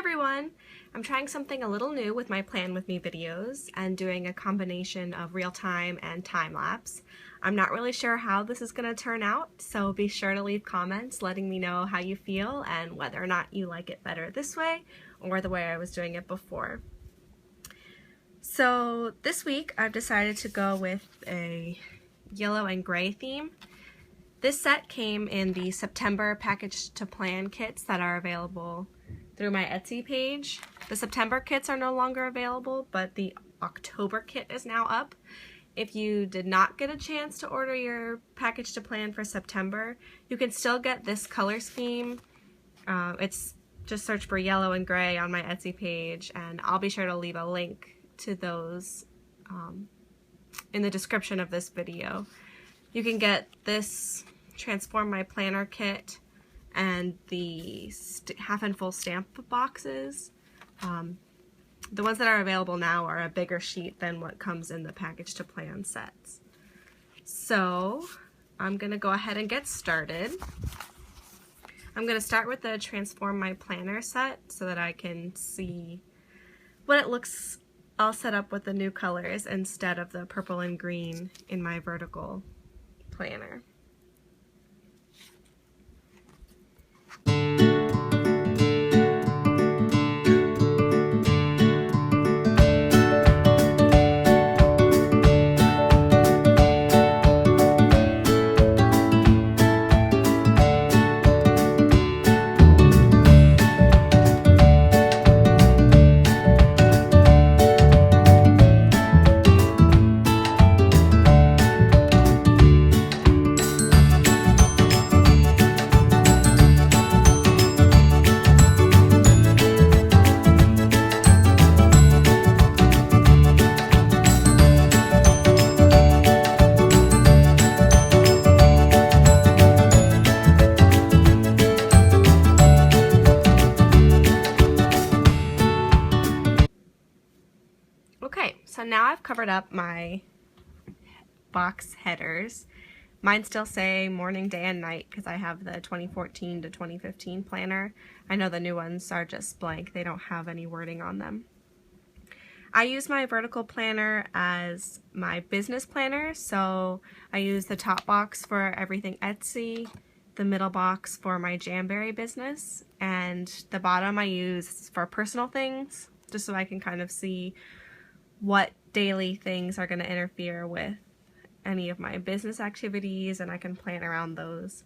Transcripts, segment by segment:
everyone! I'm trying something a little new with my Plan With Me videos and doing a combination of real-time and time-lapse. I'm not really sure how this is going to turn out, so be sure to leave comments letting me know how you feel and whether or not you like it better this way or the way I was doing it before. So this week I've decided to go with a yellow and gray theme. This set came in the September package to plan kits that are available through my Etsy page. The September kits are no longer available, but the October kit is now up. If you did not get a chance to order your package to plan for September, you can still get this color scheme. It's just search for yellow and gray on my Etsy page, and I'll be sure to leave a link to those in the description of this video. You can get this Transform My Planner kit and the half and full stamp boxes. The ones that are available now are a bigger sheet than what comes in the package to plan sets. So I'm gonna go ahead and get started. I'm gonna start with the Transform My Planner set so that I can see what it looks all set up with the new colors instead of the purple and green in my vertical planner. Okay, so now I've covered up my box headers. Mine still say morning, day, and night because I have the 2014 to 2015 planner. I know the new ones are just blank. They don't have any wording on them. I use my vertical planner as my business planner, so I use the top box for everything Etsy, the middle box for my Jamberry business, and the bottom I use for personal things, just so I can kind of see what daily things are going to interfere with any of my business activities, and I can plan around those.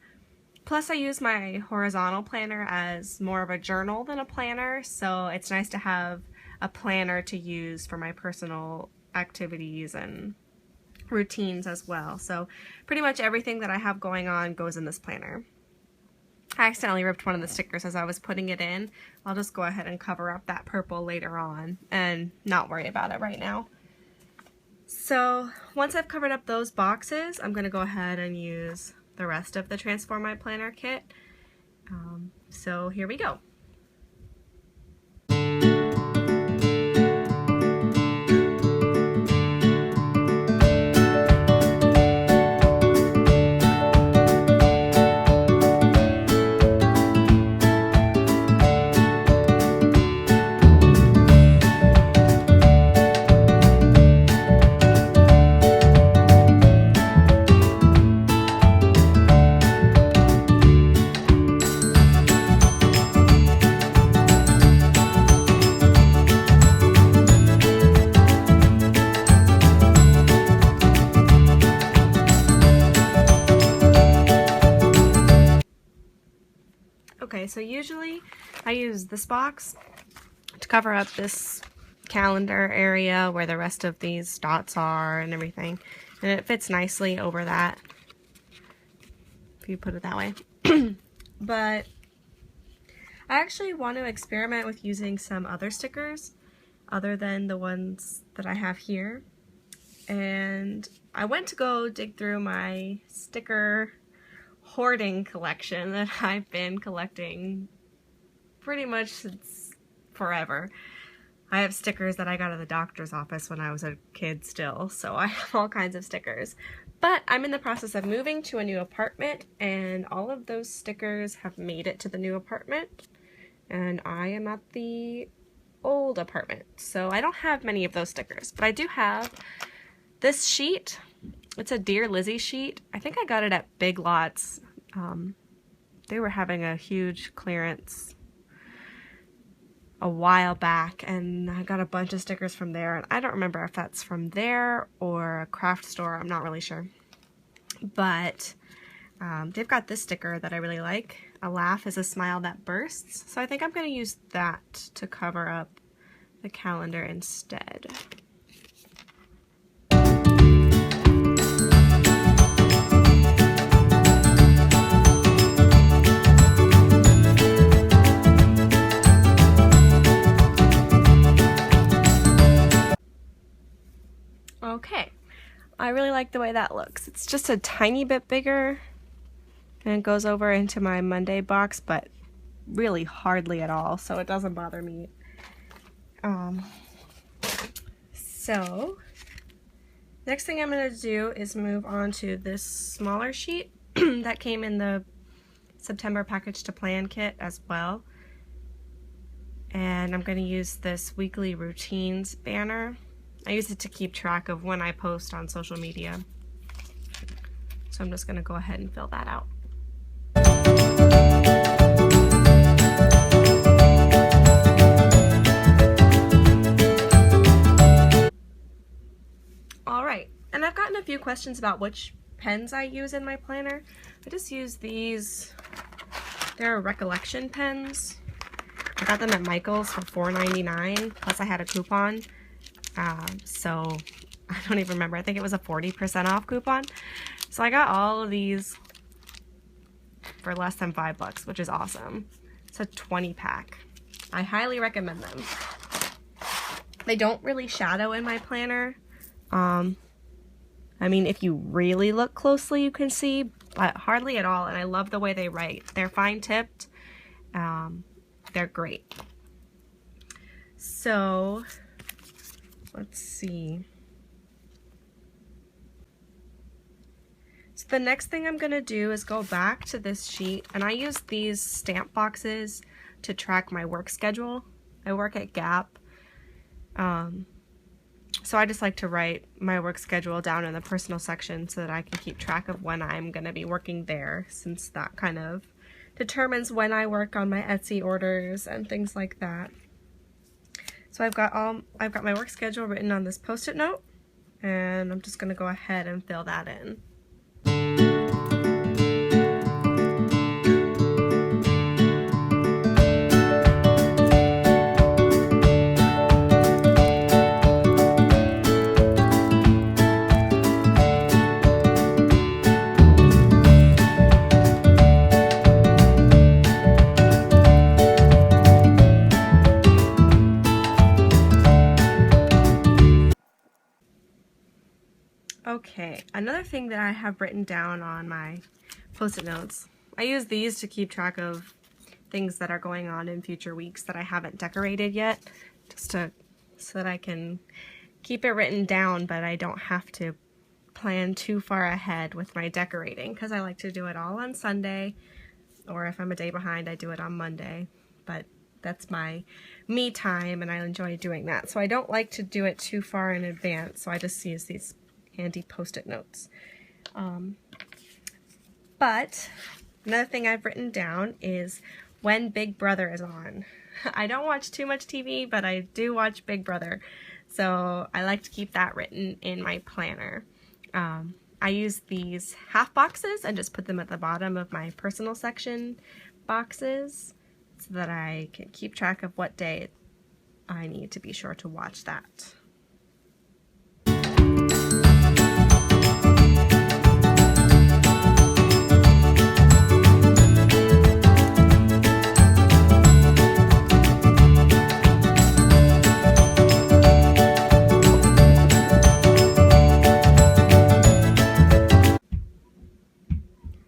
Plus I use my horizontal planner as more of a journal than a planner, so it's nice to have a planner to use for my personal activities and routines as well. So pretty much everything that I have going on goes in this planner. I accidentally ripped one of the stickers as I was putting it in. I'll just go ahead and cover up that purple later on and not worry about it right now. So once I've covered up those boxes, I'm going to go ahead and use the rest of the Transform My Planner kit. So here we go. Okay, so usually I use this box to cover up this calendar area where the rest of these dots are and everything, and it fits nicely over that, if you put it that way. But I actually want to experiment with using some other stickers other than the ones that I have here, and I went to go dig through my sticker hoarding collection that I've been collecting pretty much since forever. I have stickers that I got at the doctor's office when I was a kid still, so I have all kinds of stickers. But I'm in the process of moving to a new apartment, and all of those stickers have made it to the new apartment. and I am at the old apartment. So I don't have many of those stickers, but I do have this sheet. It's a Dear Lizzie sheet. I think I got it at Big Lots. They were having a huge clearance a while back, and I got a bunch of stickers from there, and I don't remember if that's from there or a craft store. I'm not really sure. But they've got this sticker that I really like. A laugh is a smile that bursts. So I think I'm going to use that to cover up the calendar instead. Okay, I really like the way that looks. It's just a tiny bit bigger, and it goes over into my Monday box, but really hardly at all, so it doesn't bother me. So next thing I'm going to do is move on to this smaller sheet that came in the September package to plan kit as well. And I'm going to use this weekly routines banner. I use it to keep track of when I post on social media. So I'm just going to go ahead and fill that out. Alright, and I've gotten a few questions about which pens I use in my planner. I just use these. They're recollection pens. I got them at Michael's for $4.99, plus I had a coupon. So I don't even remember. I think it was a 40% off coupon. So I got all of these for less than $5, which is awesome. It's a 20 pack. I highly recommend them. They don't really shadow in my planner. I mean, if you really look closely, you can see, but hardly at all. And I love the way they write. They're fine tipped. They're great. So let's see. So the next thing I'm going to do is go back to this sheet, and I use these stamp boxes to track my work schedule. I work at Gap, so I just like to write my work schedule down in the personal section so that I can keep track of when I'm going to be working there, since that kind of determines when I work on my Etsy orders and things like that. So I've got my work schedule written on this Post-it note, and I'm just going to go ahead and fill that in. Okay, another thing that I have written down on my Post-it notes, I use these to keep track of things that are going on in future weeks that I haven't decorated yet, just so that I can keep it written down, but I don't have to plan too far ahead with my decorating, because I like to do it all on Sunday, or if I'm a day behind, I do it on Monday, but that's my me time, and I enjoy doing that. So I don't like to do it too far in advance, so I just use these handy Post-it notes. But another thing I've written down is when Big Brother is on. I don't watch too much TV, but I do watch Big Brother, so I like to keep that written in my planner. I use these half boxes and just put them at the bottom of my personal section boxes so that I can keep track of what day I need to be sure to watch that.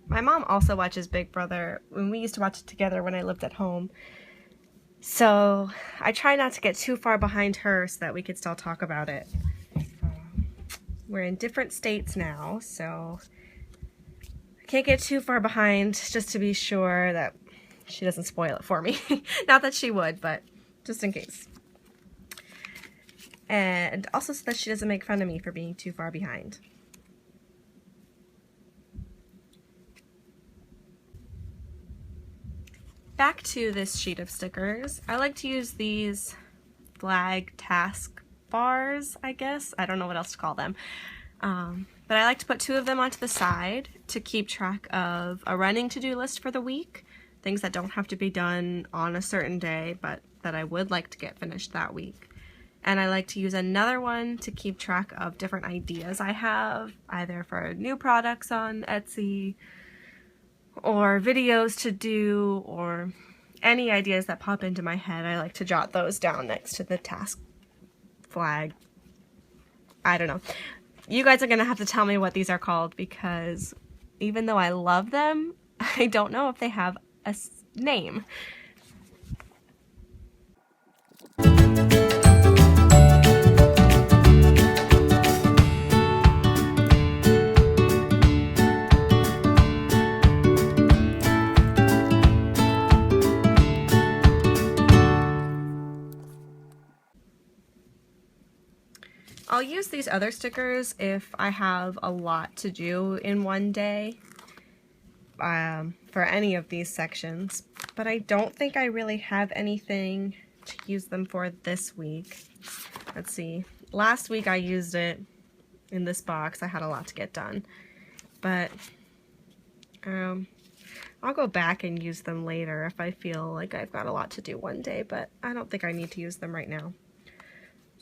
My mom also watches Big Brother, and we used to watch it together when I lived at home. So I try not to get too far behind her so that we could still talk about it. We're in different states now, so I can't get too far behind, just to be sure that she doesn't spoil it for me. Not that she would, but just in case. And also so that she doesn't make fun of me for being too far behind. Back to this sheet of stickers. I like to use these flag task bars, I guess. I don't know what else to call them. But I like to put 2 of them onto the side to keep track of a running to-do list for the week. Things that don't have to be done on a certain day, but that I would like to get finished that week. And I like to use another one to keep track of different ideas I have, either for new products on Etsy, or videos to do, or any ideas that pop into my head. I like to jot those down next to the task flag. I don't know. You guys are going to have to tell me what these are called, because even though I love them, I don't know if they have a name. I'll use these other stickers if I have a lot to do in one day for any of these sections, but I don't think I really have anything to use them for this week. Let's see. Last week I used it in this box. I had a lot to get done, but I'll go back and use them later if I feel like I've got a lot to do one day, but I don't think I need to use them right now.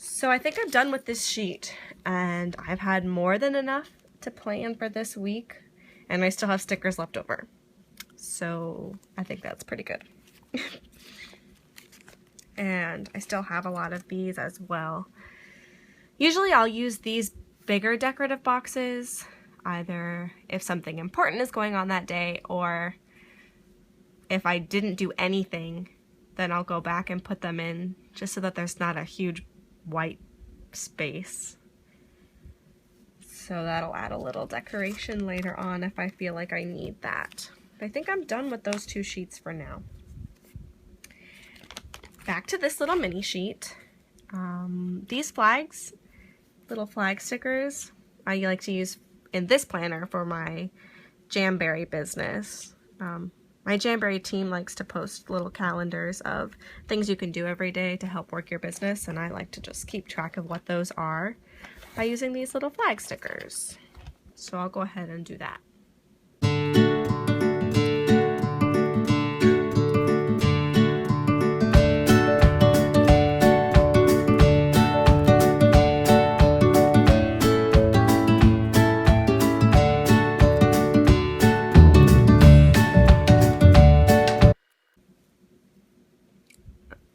So I think I'm done with this sheet, and I've had more than enough to plan for this week, and I still have stickers left over. So I think that's pretty good. And I still have a lot of these as well. Usually I'll use these bigger decorative boxes, either if something important is going on that day, or if I didn't do anything, then I'll go back and put them in just so that there's not a huge white space. So that'll add a little decoration later on if I feel like I need that. But I think I'm done with those 2 sheets for now. Back to this little mini sheet. These flags, little flag stickers, I like to use in this planner for my Jamberry business. My Jamberry team likes to post little calendars of things you can do every day to help work your business, and I like to just keep track of what those are by using these little flag stickers. So I'll go ahead and do that.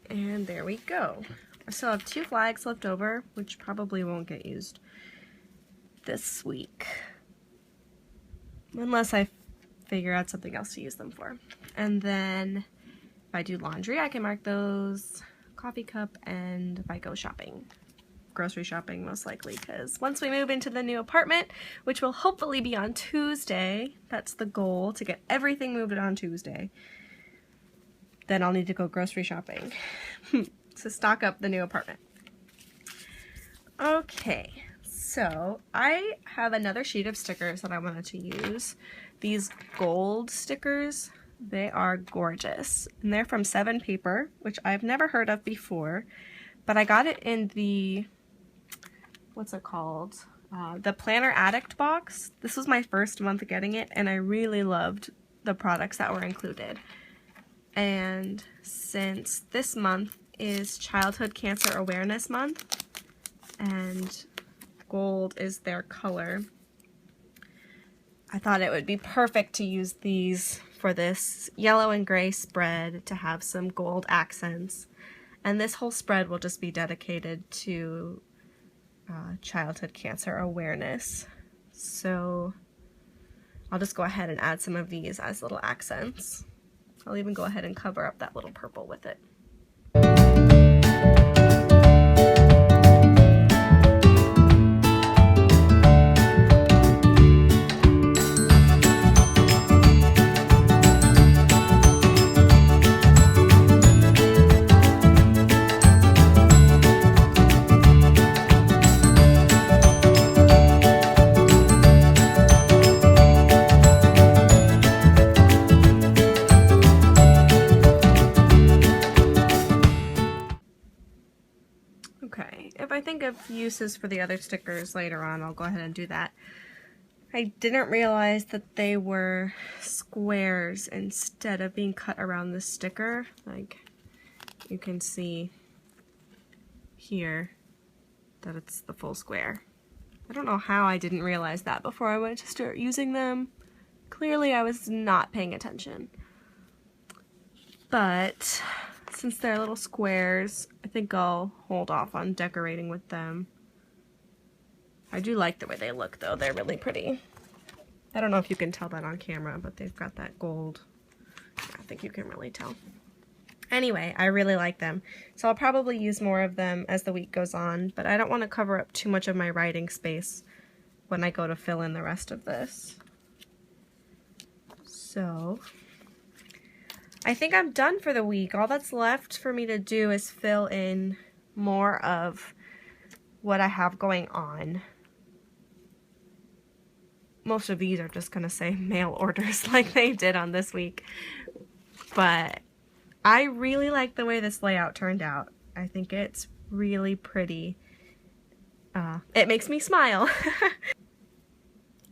And there we go. I still have 2 flags left over, which probably won't get used this week. Unless I figure out something else to use them for. And then if I do laundry, I can mark those, coffee cup, and if I go shopping. Grocery shopping, most likely, because once we move into the new apartment, which will hopefully be on Tuesday, that's the goal, to get everything moved on Tuesday. Then I'll need to go grocery shopping to stock up the new apartment. Okay, so I have another sheet of stickers that I wanted to use. These gold stickers, they are gorgeous. And they're from 7 Paper, which I've never heard of before. But I got it in the, what's it called? The Planner Addict box. This was my first month getting it, and I really loved the products that were included. And since this month is Childhood Cancer Awareness Month, and gold is their color, I thought it would be perfect to use these for this yellow and gray spread to have some gold accents. And this whole spread will just be dedicated to childhood cancer awareness. So I'll just go ahead and add some of these as little accents. I'll even go ahead and cover up that little purple with it. I think of uses for the other stickers later on, I'll go ahead and do that. I didn't realize that they were squares instead of being cut around the sticker. Like, you can see here that it's the full square. I don't know how I didn't realize that before I went to start using them. Clearly I was not paying attention. But since they're little squares, I think I'll hold off on decorating with them. I do like the way they look though, they're really pretty. I don't know if you can tell that on camera, but they've got that gold. I think you can really tell. Anyway, I really like them. So I'll probably use more of them as the week goes on, but I don't want to cover up too much of my writing space when I go to fill in the rest of this. So I think I'm done for the week. All that's left for me to do is fill in more of what I have going on. Most of these are just going to say mail orders like they did on this week. But I really like the way this layout turned out. I think it's really pretty. It makes me smile.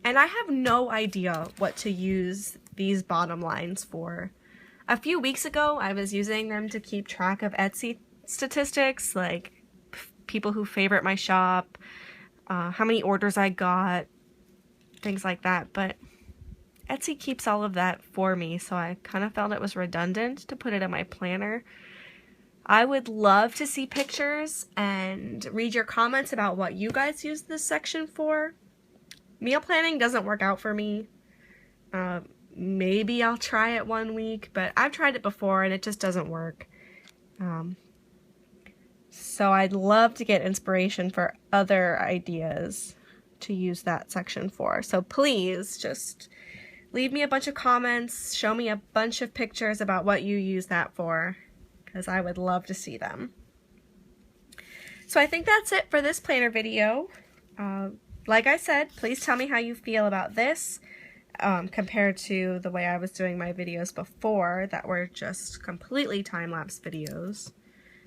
And I have no idea what to use these bottom lines for. A few weeks ago, I was using them to keep track of Etsy statistics, like people who favorite my shop, how many orders I got, things like that, but Etsy keeps all of that for me, so I kind of felt it was redundant to put it in my planner. I would love to see pictures and read your comments about what you guys use this section for. Meal planning doesn't work out for me. Maybe I'll try it one week, but I've tried it before and it just doesn't work. So I'd love to get inspiration for other ideas to use that section for. So please just leave me a bunch of comments, show me a bunch of pictures about what you use that for, because I would love to see them. So I think that's it for this planner video. Like I said, please tell me how you feel about this compared to the way I was doing my videos before that were just completely time-lapse videos.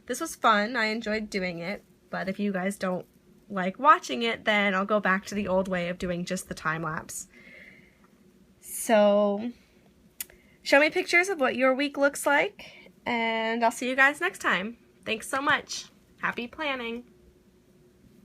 This was fun, I enjoyed doing it, but if you guys don't like watching it, then I'll go back to the old way of doing just the time-lapse. So show me pictures of what your week looks like, and I'll see you guys next time. Thanks so much. Happy planning.